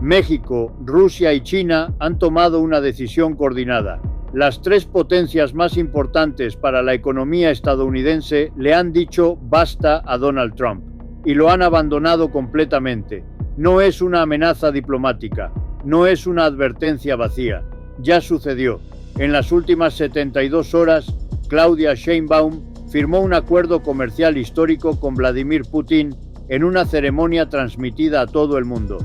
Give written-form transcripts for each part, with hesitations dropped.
México, Rusia y China han tomado una decisión coordinada. Las tres potencias más importantes para la economía estadounidense le han dicho basta a Donald Trump y lo han abandonado completamente. No es una amenaza diplomática, no es una advertencia vacía. Ya sucedió. En las últimas 72 horas, Claudia Sheinbaum firmó un acuerdo comercial histórico con Vladimir Putin en una ceremonia transmitida a todo el mundo.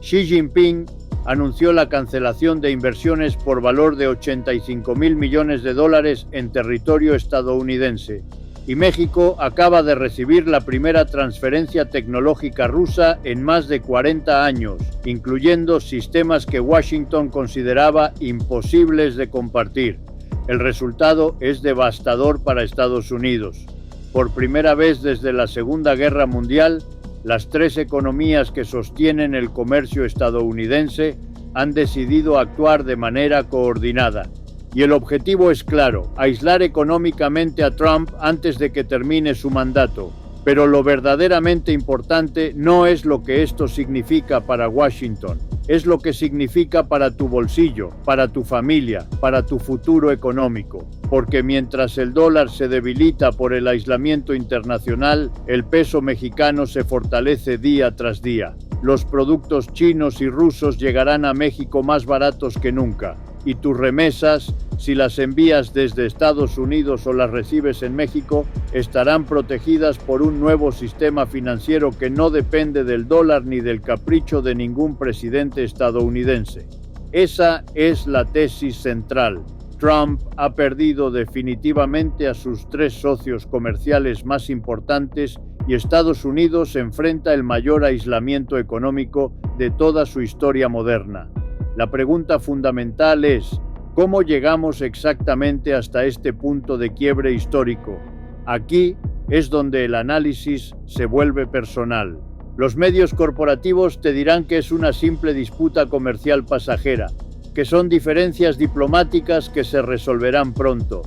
Xi Jinping anunció la cancelación de inversiones por valor de $85.000 millones en territorio estadounidense. Y México acaba de recibir la primera transferencia tecnológica rusa en más de 40 años, incluyendo sistemas que Washington consideraba imposibles de compartir. El resultado es devastador para Estados Unidos. Por primera vez desde la Segunda Guerra Mundial, las tres economías que sostienen el comercio estadounidense han decidido actuar de manera coordinada. Y el objetivo es claro: aislar económicamente a Trump antes de que termine su mandato. Pero lo verdaderamente importante no es lo que esto significa para Washington, es lo que significa para tu bolsillo, para tu familia, para tu futuro económico. Porque mientras el dólar se debilita por el aislamiento internacional, el peso mexicano se fortalece día tras día. Los productos chinos y rusos llegarán a México más baratos que nunca. Y tus remesas, si las envías desde Estados Unidos o las recibes en México, estarán protegidas por un nuevo sistema financiero que no depende del dólar ni del capricho de ningún presidente estadounidense. Esa es la tesis central. Trump ha perdido definitivamente a sus tres socios comerciales más importantes y Estados Unidos enfrenta el mayor aislamiento económico de toda su historia moderna. La pregunta fundamental es: ¿cómo llegamos exactamente hasta este punto de quiebre histórico? Aquí es donde el análisis se vuelve personal. Los medios corporativos te dirán que es una simple disputa comercial pasajera, que son diferencias diplomáticas que se resolverán pronto,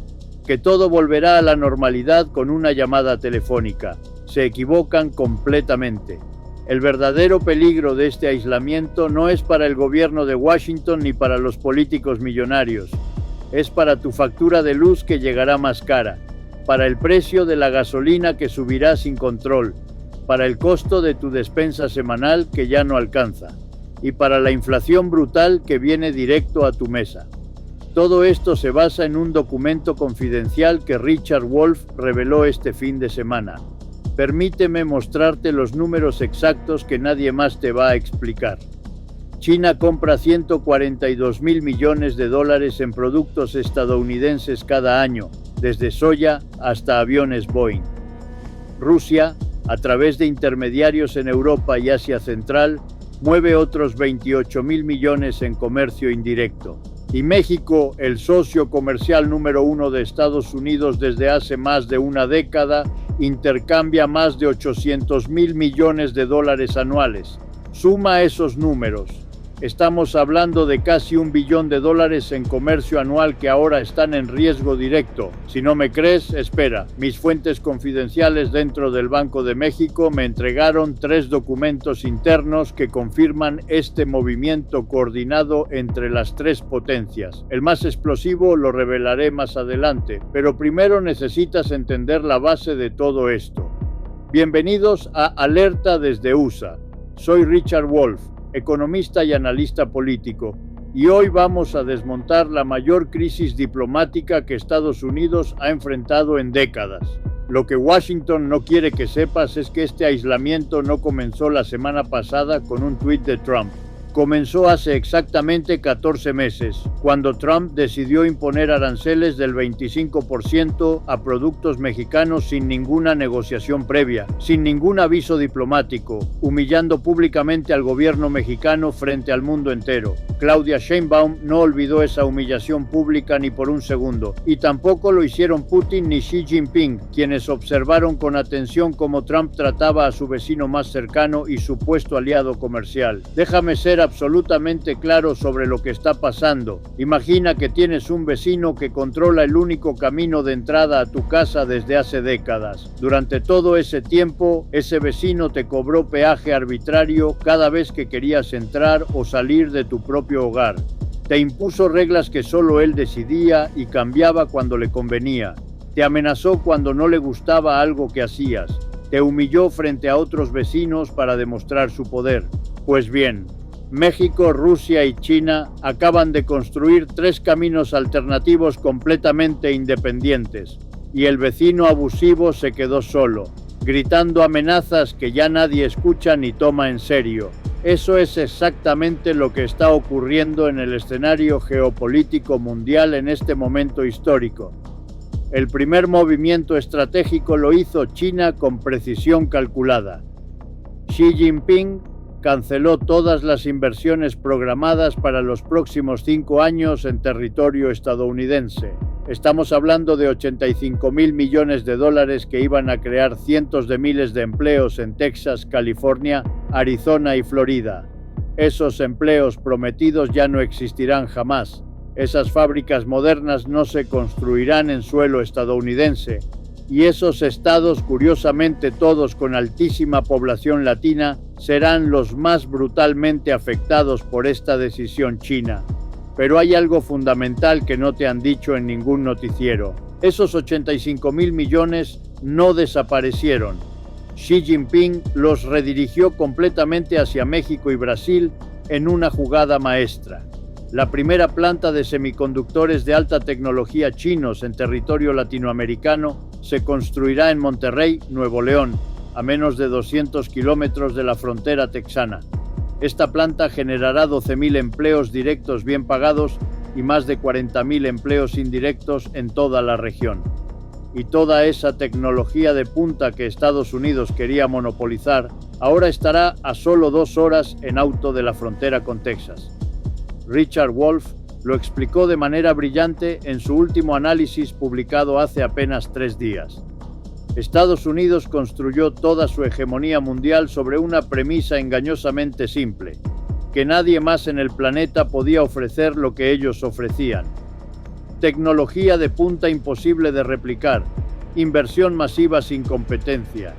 que todo volverá a la normalidad con una llamada telefónica. Se equivocan completamente. El verdadero peligro de este aislamiento no es para el gobierno de Washington ni para los políticos millonarios. Es para tu factura de luz, que llegará más cara, para el precio de la gasolina, que subirá sin control, para el costo de tu despensa semanal, que ya no alcanza, y para la inflación brutal que viene directo a tu mesa. Todo esto se basa en un documento confidencial que Richard Wolff reveló este fin de semana. Permíteme mostrarte los números exactos que nadie más te va a explicar. China compra $142.000 millones en productos estadounidenses cada año, desde soya hasta aviones Boeing. Rusia, a través de intermediarios en Europa y Asia Central, mueve otros $28.000 millones en comercio indirecto. Y México, el socio comercial número 1 de Estados Unidos desde hace más de una década, intercambia más de $800.000 millones anuales. Suma esos números. Estamos hablando de casi $1 billón en comercio anual que ahora están en riesgo directo. Si no me crees, espera. Mis fuentes confidenciales dentro del Banco de México me entregaron 3 documentos internos que confirman este movimiento coordinado entre las tres potencias. El más explosivo lo revelaré más adelante, pero primero necesitas entender la base de todo esto. Bienvenidos a Alerta desde USA. Soy Richard Wolff, economista y analista político, y hoy vamos a desmontar la mayor crisis diplomática que Estados Unidos ha enfrentado en décadas. Lo que Washington no quiere que sepas es que este aislamiento no comenzó la semana pasada con un tuit de Trump. Comenzó hace exactamente 14 meses, cuando Trump decidió imponer aranceles del 25% a productos mexicanos sin ninguna negociación previa, sin ningún aviso diplomático, humillando públicamente al gobierno mexicano frente al mundo entero. Claudia Sheinbaum no olvidó esa humillación pública ni por un segundo, y tampoco lo hicieron Putin ni Xi Jinping, quienes observaron con atención cómo Trump trataba a su vecino más cercano y supuesto aliado comercial. Déjame ser absolutamente claro sobre lo que está pasando. Imagina que tienes un vecino que controla el único camino de entrada a tu casa desde hace décadas. Durante todo ese tiempo, ese vecino te cobró peaje arbitrario cada vez que querías entrar o salir de tu propio hogar. Te impuso reglas que solo él decidía y cambiaba cuando le convenía. Te amenazó cuando no le gustaba algo que hacías. Te humilló frente a otros vecinos para demostrar su poder. Pues bien, México, Rusia y China acaban de construir 3 caminos alternativos completamente independientes, y el vecino abusivo se quedó solo, gritando amenazas que ya nadie escucha ni toma en serio. Eso es exactamente lo que está ocurriendo en el escenario geopolítico mundial en este momento histórico. El primer movimiento estratégico lo hizo China con precisión calculada. Xi Jinping canceló todas las inversiones programadas para los próximos 5 años en territorio estadounidense. Estamos hablando de 85.000 millones de dólares que iban a crear cientos de miles de empleos en Texas, California, Arizona y Florida. Esos empleos prometidos ya no existirán jamás. Esas fábricas modernas no se construirán en suelo estadounidense. Y esos estados, curiosamente todos con altísima población latina, serán los más brutalmente afectados por esta decisión china. Pero hay algo fundamental que no te han dicho en ningún noticiero. Esos 85.000 millones no desaparecieron. Xi Jinping los redirigió completamente hacia México y Brasil en una jugada maestra. La primera planta de semiconductores de alta tecnología chinos en territorio latinoamericano se construirá en Monterrey, Nuevo León, a menos de 200 kilómetros de la frontera texana. Esta planta generará 12.000 empleos directos bien pagados y más de 40.000 empleos indirectos en toda la región. Y toda esa tecnología de punta que Estados Unidos quería monopolizar, ahora estará a solo 2 horas en auto de la frontera con Texas. Richard Wolff lo explicó de manera brillante en su último análisis publicado hace apenas 3 días. Estados Unidos construyó toda su hegemonía mundial sobre una premisa engañosamente simple, que nadie más en el planeta podía ofrecer lo que ellos ofrecían. Tecnología de punta imposible de replicar, inversión masiva sin competencia,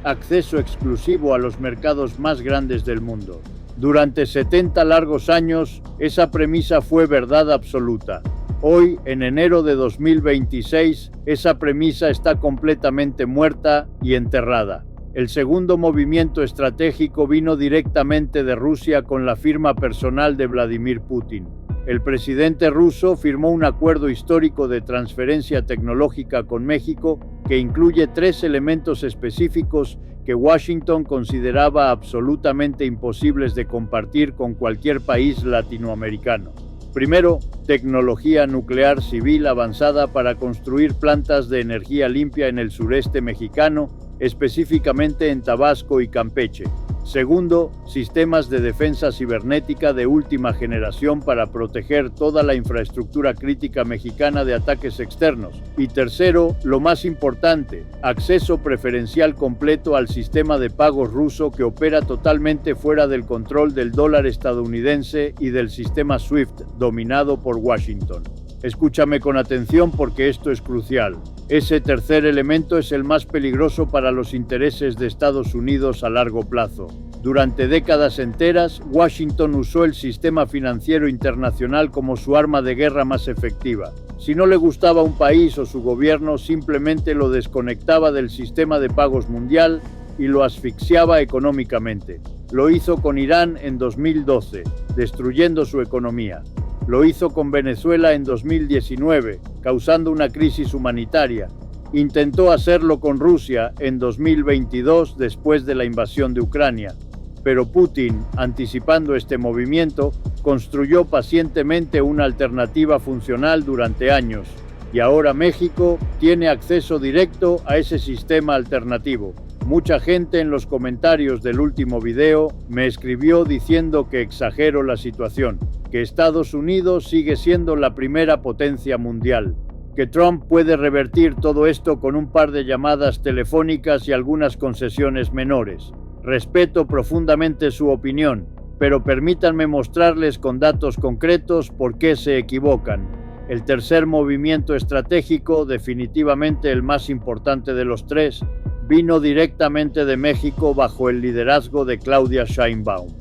acceso exclusivo a los mercados más grandes del mundo. Durante 70 largos años, esa premisa fue verdad absoluta. Hoy, en enero de 2026, esa premisa está completamente muerta y enterrada. El segundo movimiento estratégico vino directamente de Rusia con la firma personal de Vladimir Putin. El presidente ruso firmó un acuerdo histórico de transferencia tecnológica con México que incluye 3 elementos específicos que Washington consideraba absolutamente imposibles de compartir con cualquier país latinoamericano. Primero, tecnología nuclear civil avanzada para construir plantas de energía limpia en el sureste mexicano, específicamente en Tabasco y Campeche. Segundo, sistemas de defensa cibernética de última generación para proteger toda la infraestructura crítica mexicana de ataques externos. Y tercero, lo más importante, acceso preferencial completo al sistema de pagos ruso que opera totalmente fuera del control del dólar estadounidense y del sistema SWIFT dominado por Washington. Escúchame con atención porque esto es crucial. Ese tercer elemento es el más peligroso para los intereses de Estados Unidos a largo plazo. Durante décadas enteras, Washington usó el sistema financiero internacional como su arma de guerra más efectiva. Si no le gustaba un país o su gobierno, simplemente lo desconectaba del sistema de pagos mundial y lo asfixiaba económicamente. Lo hizo con Irán en 2012, destruyendo su economía. Lo hizo con Venezuela en 2019, causando una crisis humanitaria. Intentó hacerlo con Rusia en 2022 después de la invasión de Ucrania. Pero Putin, anticipando este movimiento, construyó pacientemente una alternativa funcional durante años. Y ahora México tiene acceso directo a ese sistema alternativo. Mucha gente en los comentarios del último video me escribió diciendo que exagero la situación, que Estados Unidos sigue siendo la primera potencia mundial, que Trump puede revertir todo esto con un par de llamadas telefónicas y algunas concesiones menores. Respeto profundamente su opinión, pero permítanme mostrarles con datos concretos por qué se equivocan. El tercer movimiento estratégico, definitivamente el más importante de los tres, vino directamente de México bajo el liderazgo de Claudia Sheinbaum.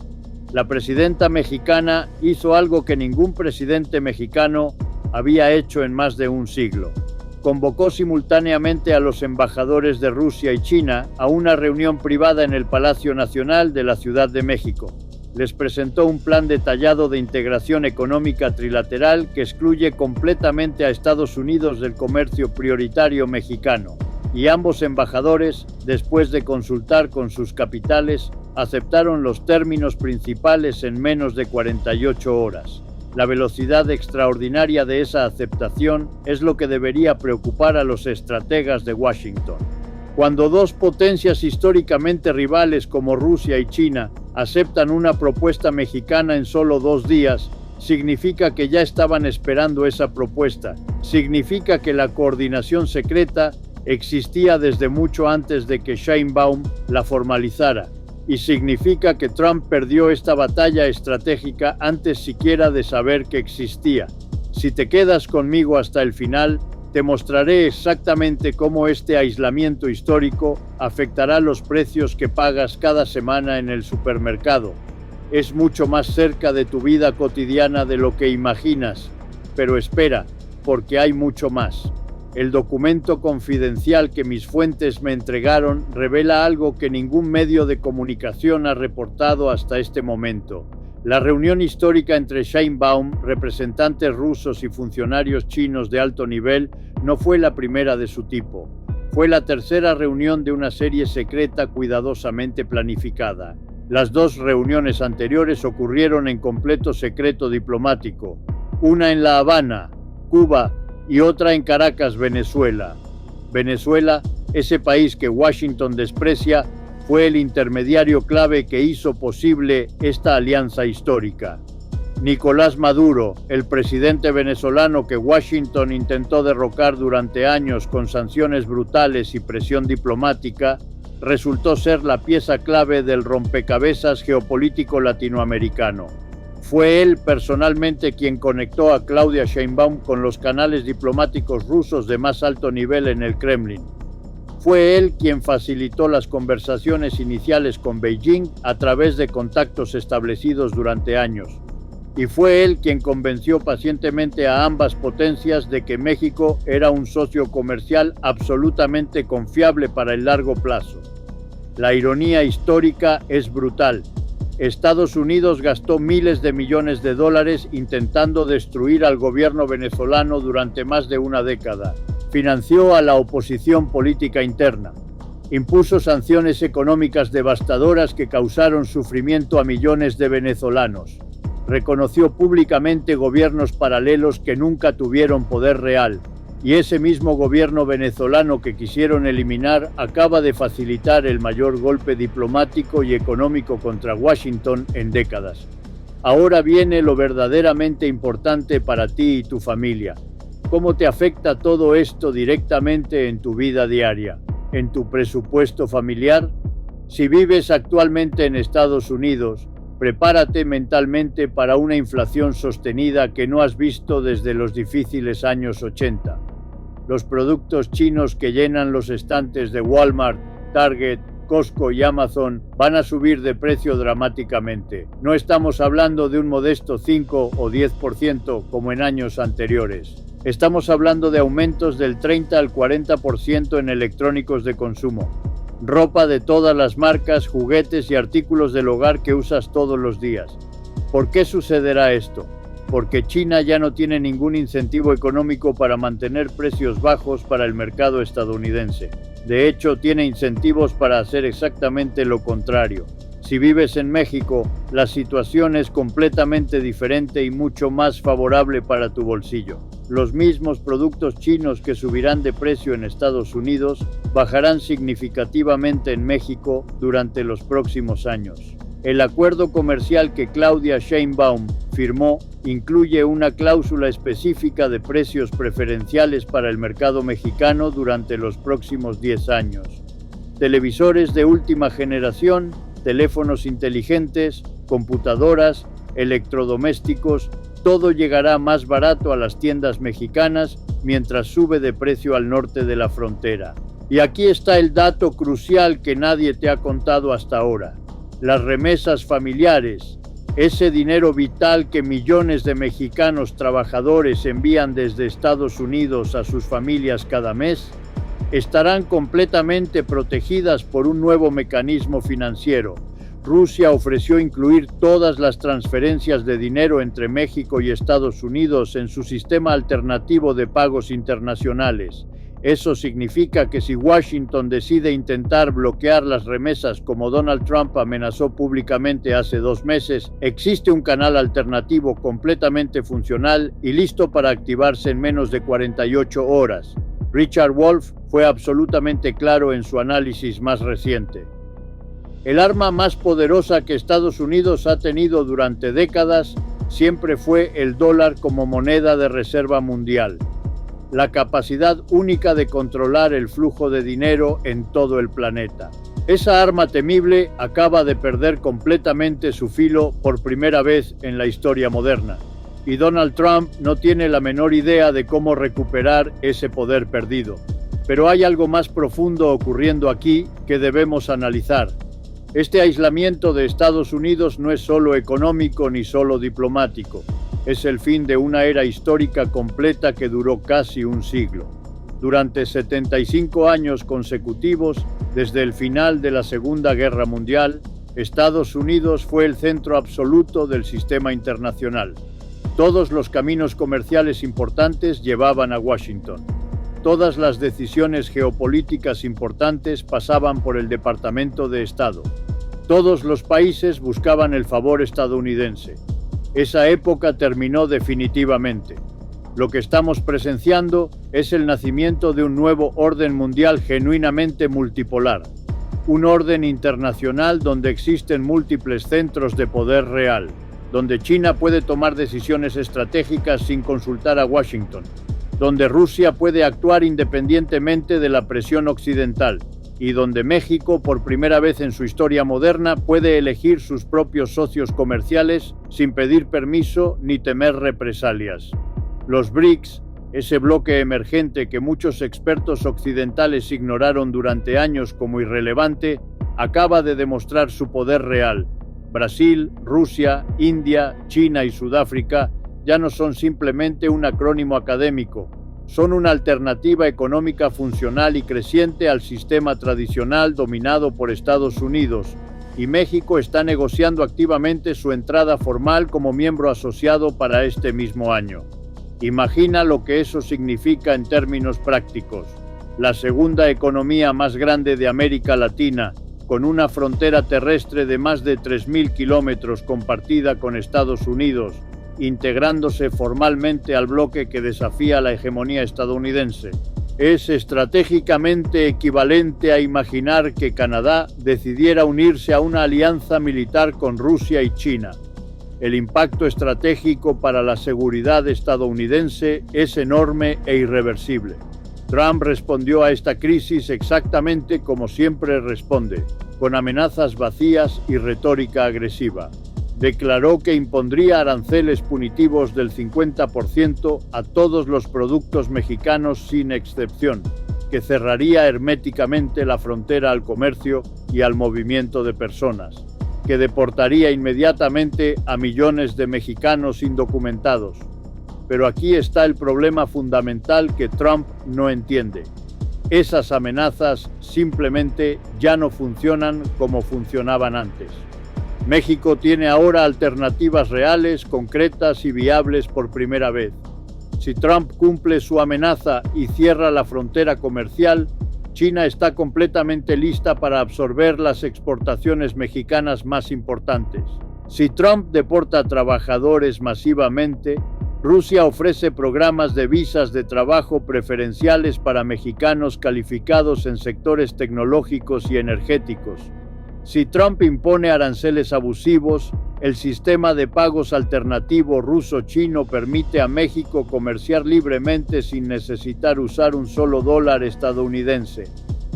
La presidenta mexicana hizo algo que ningún presidente mexicano había hecho en más de un siglo. Convocó simultáneamente a los embajadores de Rusia y China a una reunión privada en el Palacio Nacional de la Ciudad de México. Les presentó un plan detallado de integración económica trilateral que excluye completamente a Estados Unidos del comercio prioritario mexicano. Y ambos embajadores, después de consultar con sus capitales, aceptaron los términos principales en menos de 48 horas. La velocidad extraordinaria de esa aceptación es lo que debería preocupar a los estrategas de Washington. Cuando dos potencias históricamente rivales como Rusia y China aceptan una propuesta mexicana en solo 2 días, significa que ya estaban esperando esa propuesta. Significa que la coordinación secreta existía desde mucho antes de que Sheinbaum la formalizara. Y significa que Trump perdió esta batalla estratégica antes siquiera de saber que existía. Si te quedas conmigo hasta el final, te mostraré exactamente cómo este aislamiento histórico afectará los precios que pagas cada semana en el supermercado. Es mucho más cerca de tu vida cotidiana de lo que imaginas. Pero espera, porque hay mucho más. El documento confidencial que mis fuentes me entregaron revela algo que ningún medio de comunicación ha reportado hasta este momento. La reunión histórica entre Sheinbaum, representantes rusos y funcionarios chinos de alto nivel no fue la primera de su tipo. Fue la tercera reunión de una serie secreta cuidadosamente planificada. Las 2 reuniones anteriores ocurrieron en completo secreto diplomático. Una en La Habana, Cuba, y otra en Caracas, Venezuela. Venezuela, ese país que Washington desprecia, fue el intermediario clave que hizo posible esta alianza histórica. Nicolás Maduro, el presidente venezolano que Washington intentó derrocar durante años con sanciones brutales y presión diplomática, resultó ser la pieza clave del rompecabezas geopolítico latinoamericano. Fue él personalmente quien conectó a Claudia Sheinbaum con los canales diplomáticos rusos de más alto nivel en el Kremlin. Fue él quien facilitó las conversaciones iniciales con Beijing a través de contactos establecidos durante años. Y fue él quien convenció pacientemente a ambas potencias de que México era un socio comercial absolutamente confiable para el largo plazo. La ironía histórica es brutal. Estados Unidos gastó miles de millones de dólares intentando destruir al gobierno venezolano durante más de una década. Financió a la oposición política interna. Impuso sanciones económicas devastadoras que causaron sufrimiento a millones de venezolanos. Reconoció públicamente gobiernos paralelos que nunca tuvieron poder real. Y ese mismo gobierno venezolano que quisieron eliminar acaba de facilitar el mayor golpe diplomático y económico contra Washington en décadas. Ahora viene lo verdaderamente importante para ti y tu familia. ¿Cómo te afecta todo esto directamente en tu vida diaria, en tu presupuesto familiar? Si vives actualmente en Estados Unidos, prepárate mentalmente para una inflación sostenida que no has visto desde los difíciles años 80. Los productos chinos que llenan los estantes de Walmart, Target, Costco y Amazon van a subir de precio dramáticamente. No estamos hablando de un modesto 5 o 10% como en años anteriores. Estamos hablando de aumentos del 30 al 40% en electrónicos de consumo. Ropa de todas las marcas, juguetes y artículos del hogar que usas todos los días. ¿Por qué sucederá esto? Porque China ya no tiene ningún incentivo económico para mantener precios bajos para el mercado estadounidense. De hecho, tiene incentivos para hacer exactamente lo contrario. Si vives en México, la situación es completamente diferente y mucho más favorable para tu bolsillo. Los mismos productos chinos que subirán de precio en Estados Unidos bajarán significativamente en México durante los próximos años. El acuerdo comercial que Claudia Sheinbaum firmó incluye una cláusula específica de precios preferenciales para el mercado mexicano durante los próximos 10 años. Televisores de última generación, teléfonos inteligentes, computadoras, electrodomésticos, todo llegará más barato a las tiendas mexicanas mientras sube de precio al norte de la frontera. Y aquí está el dato crucial que nadie te ha contado hasta ahora. Las remesas familiares, ese dinero vital que millones de mexicanos trabajadores envían desde Estados Unidos a sus familias cada mes, estarán completamente protegidas por un nuevo mecanismo financiero. Rusia ofreció incluir todas las transferencias de dinero entre México y Estados Unidos en su sistema alternativo de pagos internacionales. Eso significa que si Washington decide intentar bloquear las remesas como Donald Trump amenazó públicamente hace 2 meses, existe un canal alternativo completamente funcional y listo para activarse en menos de 48 horas. Richard Wolff fue absolutamente claro en su análisis más reciente. El arma más poderosa que Estados Unidos ha tenido durante décadas siempre fue el dólar como moneda de reserva mundial. La capacidad única de controlar el flujo de dinero en todo el planeta. Esa arma temible acaba de perder completamente su filo por primera vez en la historia moderna. Y Donald Trump no tiene la menor idea de cómo recuperar ese poder perdido. Pero hay algo más profundo ocurriendo aquí que debemos analizar. Este aislamiento de Estados Unidos no es solo económico ni solo diplomático. Es el fin de una era histórica completa que duró casi un siglo. Durante 75 años consecutivos, desde el final de la Segunda Guerra Mundial, Estados Unidos fue el centro absoluto del sistema internacional. Todos los caminos comerciales importantes llevaban a Washington. Todas las decisiones geopolíticas importantes pasaban por el Departamento de Estado. Todos los países buscaban el favor estadounidense. Esa época terminó definitivamente. Lo que estamos presenciando es el nacimiento de un nuevo orden mundial genuinamente multipolar. Un orden internacional donde existen múltiples centros de poder real, donde China puede tomar decisiones estratégicas sin consultar a Washington, donde Rusia puede actuar independientemente de la presión occidental, y donde México, por primera vez en su historia moderna, puede elegir sus propios socios comerciales sin pedir permiso ni temer represalias. Los BRICS, ese bloque emergente que muchos expertos occidentales ignoraron durante años como irrelevante, acaba de demostrar su poder real. Brasil, Rusia, India, China y Sudáfrica ya no son simplemente un acrónimo académico. Son una alternativa económica funcional y creciente al sistema tradicional dominado por Estados Unidos, y México está negociando activamente su entrada formal como miembro asociado para este mismo año. Imagina lo que eso significa en términos prácticos. La segunda economía más grande de América Latina, con una frontera terrestre de más de 3.000 kilómetros compartida con Estados Unidos, integrándose formalmente al bloque que desafía la hegemonía estadounidense. Es estratégicamente equivalente a imaginar que Canadá decidiera unirse a una alianza militar con Rusia y China. El impacto estratégico para la seguridad estadounidense es enorme e irreversible. Trump respondió a esta crisis exactamente como siempre responde, con amenazas vacías y retórica agresiva. Declaró que impondría aranceles punitivos del 50% a todos los productos mexicanos sin excepción, que cerraría herméticamente la frontera al comercio y al movimiento de personas, que deportaría inmediatamente a millones de mexicanos indocumentados. Pero aquí está el problema fundamental que Trump no entiende. Esas amenazas simplemente ya no funcionan como funcionaban antes. México tiene ahora alternativas reales, concretas y viables por primera vez. Si Trump cumple su amenaza y cierra la frontera comercial, China está completamente lista para absorber las exportaciones mexicanas más importantes. Si Trump deporta trabajadores masivamente, Rusia ofrece programas de visas de trabajo preferenciales para mexicanos calificados en sectores tecnológicos y energéticos. Si Trump impone aranceles abusivos, el sistema de pagos alternativo ruso-chino permite a México comerciar libremente sin necesitar usar un solo dólar estadounidense.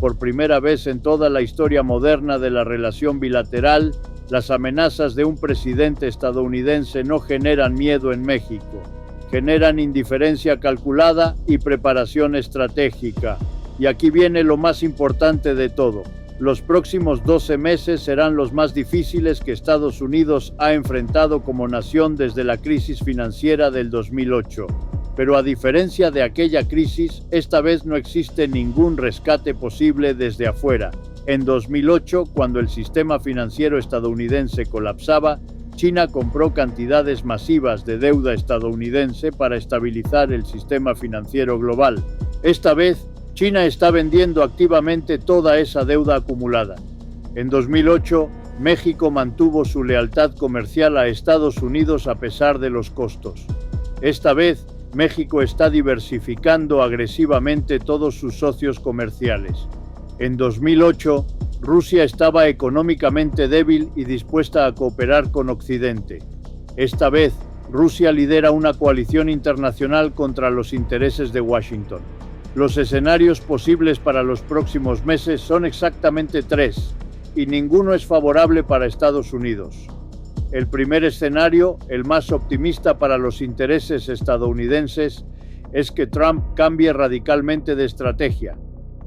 Por primera vez en toda la historia moderna de la relación bilateral, Las amenazas de un presidente estadounidense no generan miedo en México, generan indiferencia calculada y preparación estratégica. Y aquí viene lo más importante de todo. Los próximos 12 meses serán los más difíciles que Estados Unidos ha enfrentado como nación desde la crisis financiera del 2008. Pero a diferencia de aquella crisis, esta vez no existe ningún rescate posible desde afuera. En 2008, cuando el sistema financiero estadounidense colapsaba, China compró cantidades masivas de deuda estadounidense para estabilizar el sistema financiero global. Esta vez, China está vendiendo activamente toda esa deuda acumulada. En 2008, México mantuvo su lealtad comercial a Estados Unidos a pesar de los costos. Esta vez, México está diversificando agresivamente todos sus socios comerciales. En 2008, Rusia estaba económicamente débil y dispuesta a cooperar con Occidente. Esta vez, Rusia lidera una coalición internacional contra los intereses de Washington. Los escenarios posibles para los próximos meses son exactamente 3, y ninguno es favorable para Estados Unidos. El primer escenario, el más optimista para los intereses estadounidenses, es que Trump cambie radicalmente de estrategia,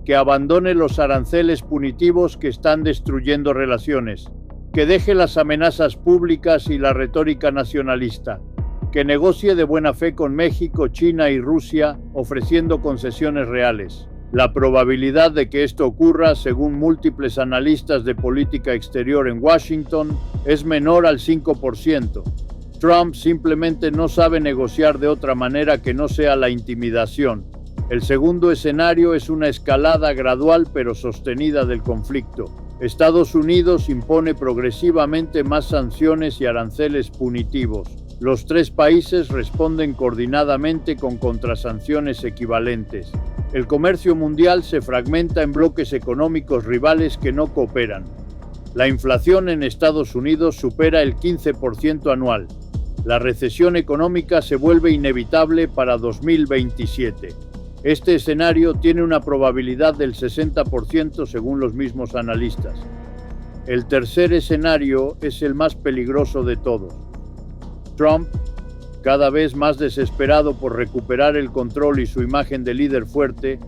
que abandone los aranceles punitivos que están destruyendo relaciones, que deje las amenazas públicas y la retórica nacionalista, que negocie de buena fe con México, China y Rusia, ofreciendo concesiones reales. La probabilidad de que esto ocurra, según múltiples analistas de política exterior en Washington, es menor al 5%. Trump simplemente no sabe negociar de otra manera que no sea la intimidación. El segundo escenario es una escalada gradual pero sostenida del conflicto. Estados Unidos impone progresivamente más sanciones y aranceles punitivos. Los 3 países responden coordinadamente con contrasanciones equivalentes. El comercio mundial se fragmenta en bloques económicos rivales que no cooperan. La inflación en Estados Unidos supera el 15% anual. La recesión económica se vuelve inevitable para 2027. Este escenario tiene una probabilidad del 60% según los mismos analistas. El tercer escenario es el más peligroso de todos. Trump, cada vez más desesperado por recuperar el control y su imagen de líder fuerte,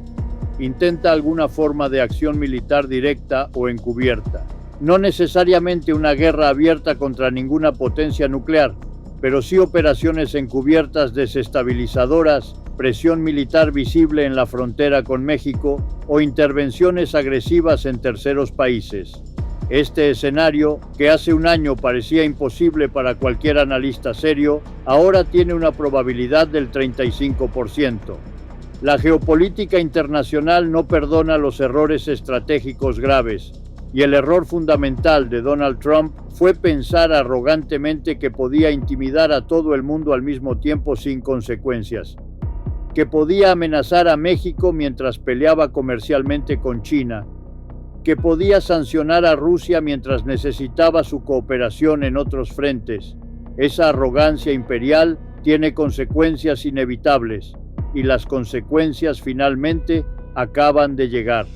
intenta alguna forma de acción militar directa o encubierta. No necesariamente una guerra abierta contra ninguna potencia nuclear, pero sí operaciones encubiertas desestabilizadoras, presión militar visible en la frontera con México o intervenciones agresivas en terceros países. Este escenario, que hace un año parecía imposible para cualquier analista serio, ahora tiene una probabilidad del 35%. La geopolítica internacional no perdona los errores estratégicos graves, y el error fundamental de Donald Trump fue pensar arrogantemente que podía intimidar a todo el mundo al mismo tiempo sin consecuencias, que podía amenazar a México mientras peleaba comercialmente con China, que podía sancionar a Rusia mientras necesitaba su cooperación en otros frentes. Esa arrogancia imperial tiene consecuencias inevitables, y las consecuencias finalmente acaban de llegar.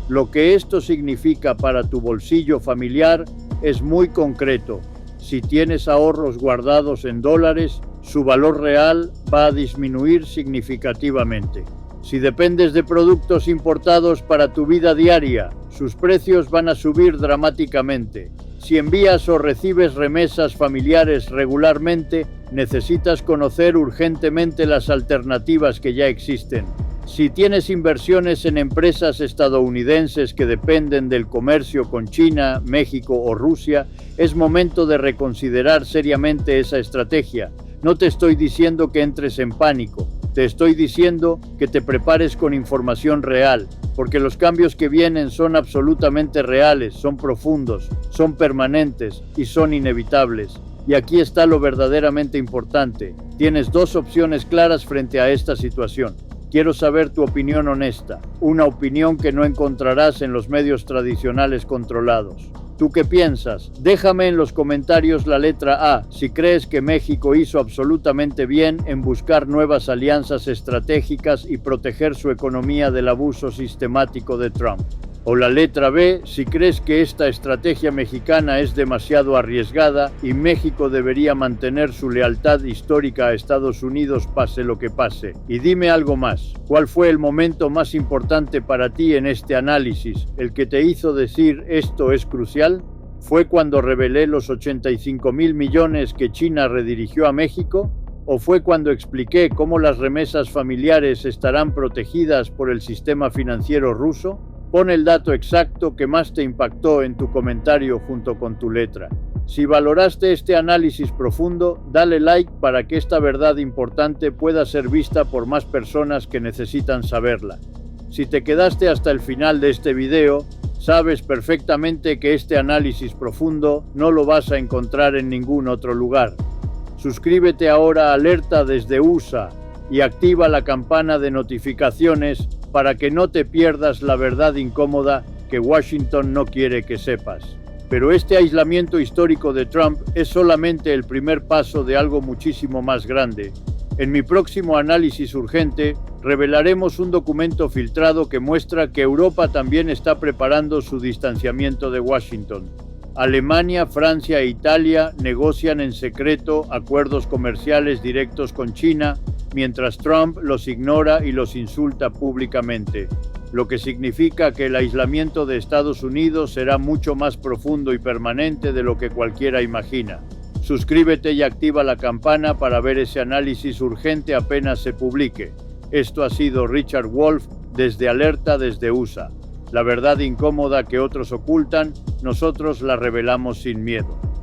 Lo que esto significa para tu bolsillo familiar es muy concreto. Si tienes ahorros guardados en dólares, su valor real va a disminuir significativamente. Si dependes de productos importados para tu vida diaria, sus precios van a subir dramáticamente. Si envías o recibes remesas familiares regularmente, necesitas conocer urgentemente las alternativas que ya existen. Si tienes inversiones en empresas estadounidenses que dependen del comercio con China, México o Rusia, es momento de reconsiderar seriamente esa estrategia. No te estoy diciendo que entres en pánico. Te estoy diciendo que te prepares con información real, porque los cambios que vienen son absolutamente reales, son profundos, son permanentes y son inevitables. Y aquí está lo verdaderamente importante. Tienes 2 opciones claras frente a esta situación. Quiero saber tu opinión honesta, una opinión que no encontrarás en los medios tradicionales controlados. ¿Tú qué piensas? Déjame en los comentarios la letra A si crees que México hizo absolutamente bien en buscar nuevas alianzas estratégicas y proteger su economía del abuso sistemático de Trump. O la letra B, si crees que esta estrategia mexicana es demasiado arriesgada y México debería mantener su lealtad histórica a Estados Unidos pase lo que pase. Y dime algo más, ¿cuál fue el momento más importante para ti en este análisis, el que te hizo decir esto es crucial? ¿Fue cuando revelé los 85,000 millones que China redirigió a México? ¿O fue cuando expliqué cómo las remesas familiares estarán protegidas por el sistema financiero ruso? Pon el dato exacto que más te impactó en tu comentario junto con tu letra. Si valoraste este análisis profundo, dale like para que esta verdad importante pueda ser vista por más personas que necesitan saberla. Si te quedaste hasta el final de este video, sabes perfectamente que este análisis profundo no lo vas a encontrar en ningún otro lugar. Suscríbete ahora a Alerta desde USA y activa la campana de notificaciones para que no te pierdas la verdad incómoda que Washington no quiere que sepas. Pero este aislamiento histórico de Trump es solamente el primer paso de algo muchísimo más grande. En mi próximo análisis urgente, revelaremos un documento filtrado que muestra que Europa también está preparando su distanciamiento de Washington. Alemania, Francia e Italia negocian en secreto acuerdos comerciales directos con China, mientras Trump los ignora y los insulta públicamente, lo que significa que el aislamiento de Estados Unidos será mucho más profundo y permanente de lo que cualquiera imagina. Suscríbete y activa la campana para ver ese análisis urgente apenas se publique. Esto ha sido Richard Wolff desde Alerta desde USA. La verdad incómoda que otros ocultan, nosotros la revelamos sin miedo.